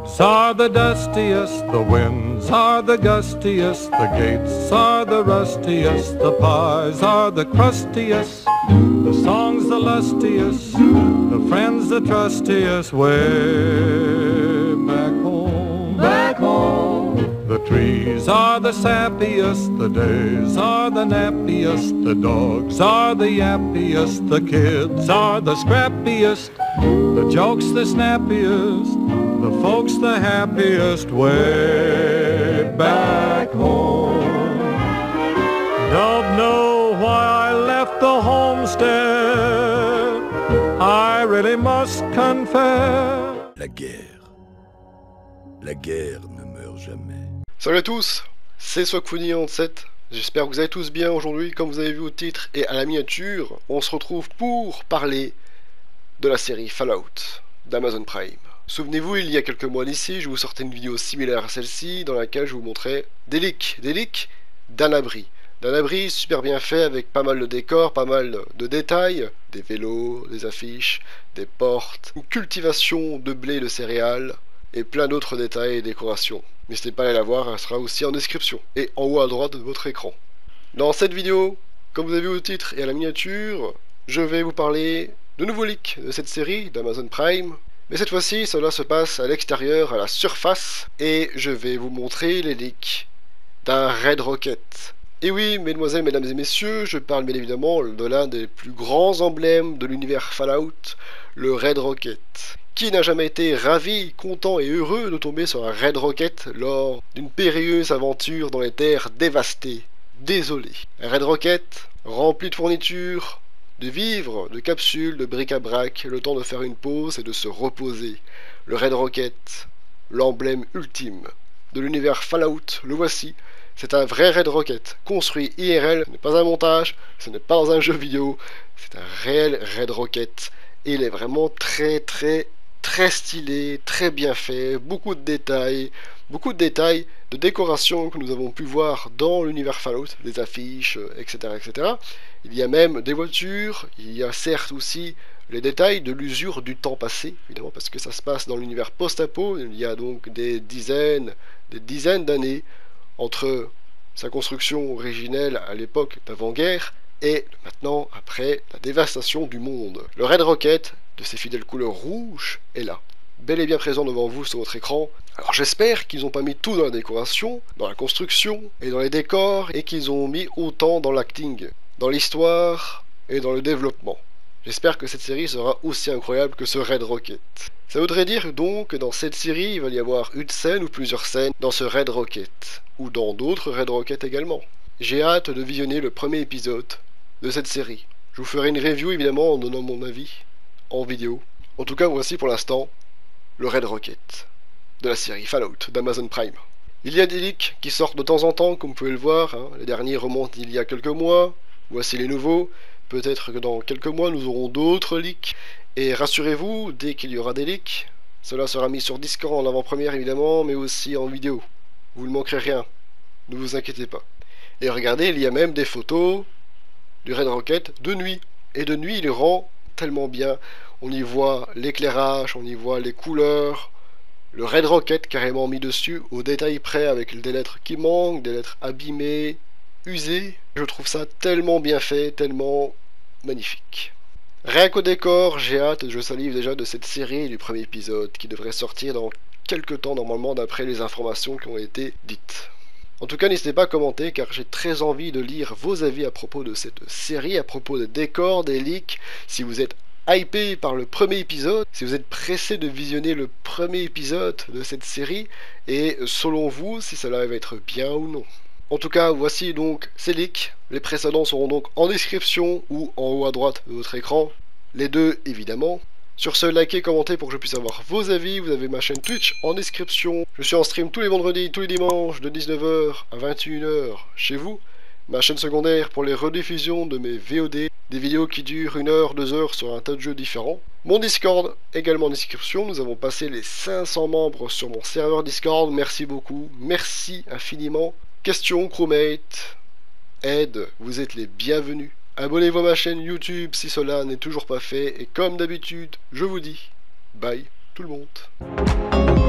roads are the dustiest, the winds are the gustiest, the gates are the rustiest, the pies are the crustiest, the songs the lustiest, the friends the trustiest, way back home. Back home. The trees are the sappiest, the days are the nappiest, the dogs are the yappiest, the kids are the scrappiest, the jokes the snappiest, the folks the happiest, way back home. Don't know why I left the homestead, I really must confess. La guerre ne meurt jamais. Salut à tous, c'est Swagfuni97, j'espère que vous allez tous bien aujourd'hui. Comme vous avez vu au titre et à la miniature, on se retrouve pour parler de la série Fallout d'Amazon Prime. Souvenez-vous, il y a quelques mois d'ici, je vous sortais une vidéo similaire à celle-ci, dans laquelle je vous montrais des leaks d'un abri. D'un abri super bien fait, avec pas mal de décors, pas mal de détails, des vélos, des affiches, des portes, une cultivation de blé et de céréales, et plein d'autres détails et décorations. N'hésitez pas à aller la voir, elle sera aussi en description, et en haut à droite de votre écran. Dans cette vidéo, comme vous avez vu au titre et à la miniature, je vais vous parler de nouveaux leaks de cette série d'Amazon Prime, mais cette fois-ci, cela se passe à l'extérieur, à la surface, et je vais vous montrer les leaks d'un Red Rocket. Et oui, mesdemoiselles, mesdames et messieurs, je parle bien évidemment de l'un des plus grands emblèmes de l'univers Fallout, le Red Rocket. Qui n'a jamais été ravi, content et heureux de tomber sur un Red Rocket lors d'une périlleuse aventure dans les terres dévastées, désolées. Un Red Rocket rempli de fournitures, de vivres, de capsules, de bric-à-brac, le temps de faire une pause et de se reposer. Le Red Rocket, l'emblème ultime de l'univers Fallout, le voici. C'est un vrai Red Rocket, construit IRL, ce n'est pas un montage, ce n'est pas dans un jeu vidéo, c'est un réel Red Rocket. Et il est vraiment très stylé, très bien fait, beaucoup de détails, de décorations que nous avons pu voir dans l'univers Fallout, des affiches, etc., etc. Il y a même des voitures, il y a certes aussi les détails de l'usure du temps passé, évidemment, parce que ça se passe dans l'univers post-apo, il y a donc des dizaines d'années entre sa construction originelle à l'époque d'avant-guerre et maintenant après la dévastation du monde. Le Red Rocket, de ses fidèles couleurs rouges, est là, bel et bien présent devant vous sur votre écran. Alors j'espère qu'ils n'ont pas mis tout dans la décoration, dans la construction et dans les décors, et qu'ils ont mis autant dans l'acting, dans l'histoire et dans le développement. J'espère que cette série sera aussi incroyable que ce Red Rocket. Ça voudrait dire donc que dans cette série, il va y avoir une scène ou plusieurs scènes dans ce Red Rocket, ou dans d'autres Red Rocket également. J'ai hâte de visionner le premier épisode de cette série. Je vous ferai une review évidemment en donnant mon avis en vidéo. En tout cas, voici pour l'instant le Red Rocket de la série Fallout d'Amazon Prime. Il y a des leaks qui sortent de temps en temps, comme vous pouvez le voir, hein. Les derniers remontent il y a quelques mois. Voici les nouveaux. Peut-être que dans quelques mois nous aurons d'autres leaks. Et rassurez-vous, dès qu'il y aura des leaks, cela sera mis sur Discord en avant-première évidemment, mais aussi en vidéo. Vous ne manquerez rien, ne vous inquiétez pas. Et regardez, il y a même des photos du Red Rocket de nuit. Et de nuit, il rend tellement bien. On y voit l'éclairage, on y voit les couleurs. Le Red Rocket carrément mis dessus, au détail près, avec des lettres qui manquent, des lettres abîmées, usées. Je trouve ça tellement bien fait, tellement magnifique. Rien qu'au décor, j'ai hâte, je salive déjà de cette série du premier épisode, qui devrait sortir dans quelques temps normalement, d'après les informations qui ont été dites. En tout cas, n'hésitez pas à commenter, car j'ai très envie de lire vos avis à propos de cette série, à propos des décors, des leaks, si vous êtes hypé par le premier épisode, si vous êtes pressé de visionner le premier épisode de cette série, et selon vous, si cela va être bien ou non. En tout cas, voici donc ces leaks. Les précédents seront donc en description ou en haut à droite de votre écran. Les deux, évidemment. Sur ce, likez, commentez pour que je puisse avoir vos avis. Vous avez ma chaîne Twitch en description. Je suis en stream tous les vendredis, tous les dimanches, de 19h à 21h chez vous. Ma chaîne secondaire pour les rediffusions de mes VOD. Des vidéos qui durent 1 heure, 2 heures sur un tas de jeux différents. Mon Discord, également en description. Nous avons passé les 500 membres sur mon serveur Discord. Merci beaucoup. Merci infiniment. Questions, crewmate, aide, vous êtes les bienvenus. Abonnez-vous à ma chaîne YouTube si cela n'est toujours pas fait. Et comme d'habitude, je vous dis, bye tout le monde.